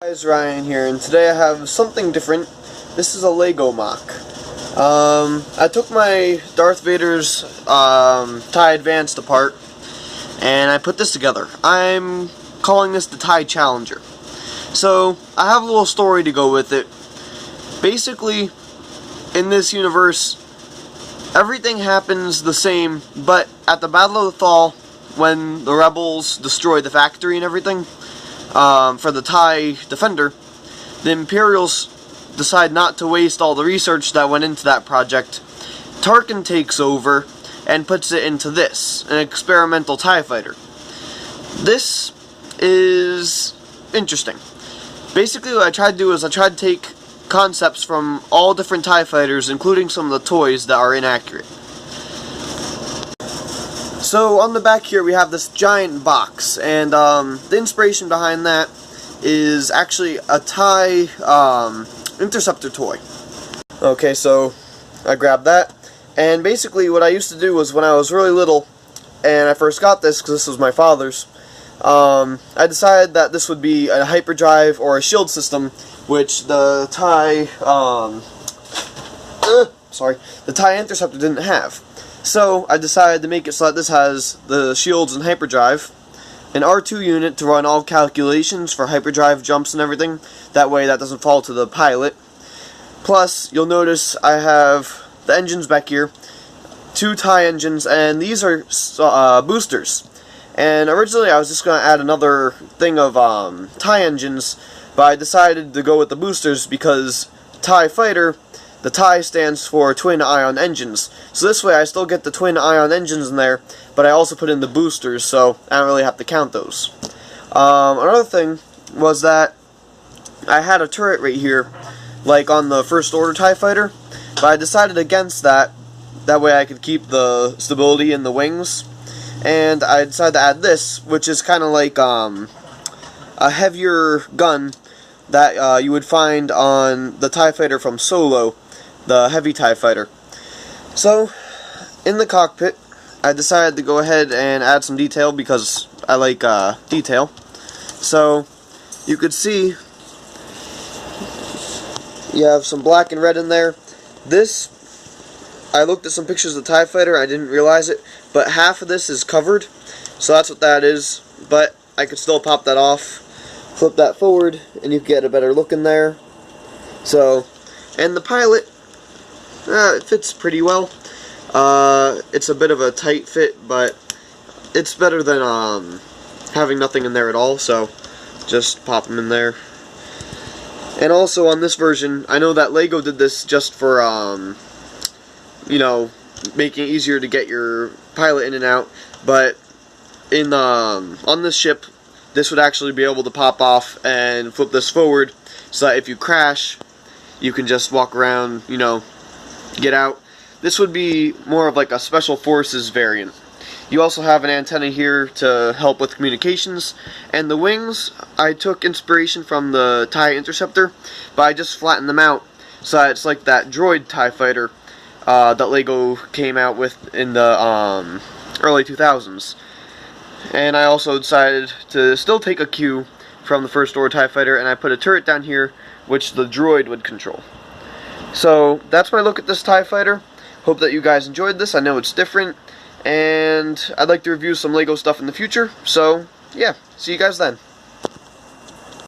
Guys, Ryan here, and today I have something different. This is a Lego MOC. I took my Darth Vader's T.I.E Advanced apart, and I put this together. I'm calling this the T.I.E Challenger. So, I have a little story to go with it. Basically, in this universe, everything happens the same, but at the Battle of the Thaw, when the rebels destroy the factory and everything, for the T.I.E Defender, the Imperials decide not to waste all the research that went into that project. Tarkin takes over and puts it into this, an experimental TIE fighter. This is interesting. Basically what I tried to do is I tried to take concepts from all different TIE fighters, including some of the toys that are inaccurate. So on the back here we have this giant box, and the inspiration behind that is actually a TIE interceptor toy. Okay, so I grabbed that, and basically what I used to do was when I was really little, and I first got this because this was my father's, I decided that this would be a hyperdrive or a shield system, which the TIE interceptor didn't have. So I decided to make it so that this has the shields and hyperdrive, an R2 unit to run all calculations for hyperdrive jumps and everything. That way that doesn't fall to the pilot. Plus, you'll notice I have the engines back here, 2 TIE engines, and these are boosters. And originally I was just going to add another thing of TIE engines, but I decided to go with the boosters because TIE Fighter, the TIE stands for twin ion engines. So this way I still get the twin ion engines in there, but I also put in the boosters, so I don't really have to count those. Another thing was that I had a turret right here, like on the First Order TIE Fighter, but I decided against that. That way I could keep the stability in the wings. And I decided to add this, which is kind of like a heavier gun that you would find on the TIE Fighter from Solo, the heavy TIE Fighter. So, in the cockpit, I decided to go ahead and add some detail because I like detail. So, you could see you have some black and red in there. This, I looked at some pictures of the TIE Fighter, I didn't realize it, but half of this is covered, so that's what that is. But I could still pop that off, flip that forward, and you get a better look in there. So, and the pilot, it fits pretty well. It's a bit of a tight fit, but it's better than having nothing in there at all, so just pop them in there. And also on this version, I know that Lego did this just for, you know, making it easier to get your pilot in and out, but in on this ship, this would actually be able to pop off and flip this forward, so that if you crash, you can just walk around, you know, get out. This would be more of like a Special Forces variant. You also have an antenna here to help with communications, and the wings, I took inspiration from the TIE Interceptor, but I just flattened them out, so that it's like that droid TIE Fighter that Lego came out with in the early 2000s. And I also decided to still take a cue from the First Order TIE Fighter, and I put a turret down here which the droid would control. So that's my look at this TIE Fighter. Hope that you guys enjoyed this. I know it's different, and I'd like to review some Lego stuff in the future. So yeah, see you guys then.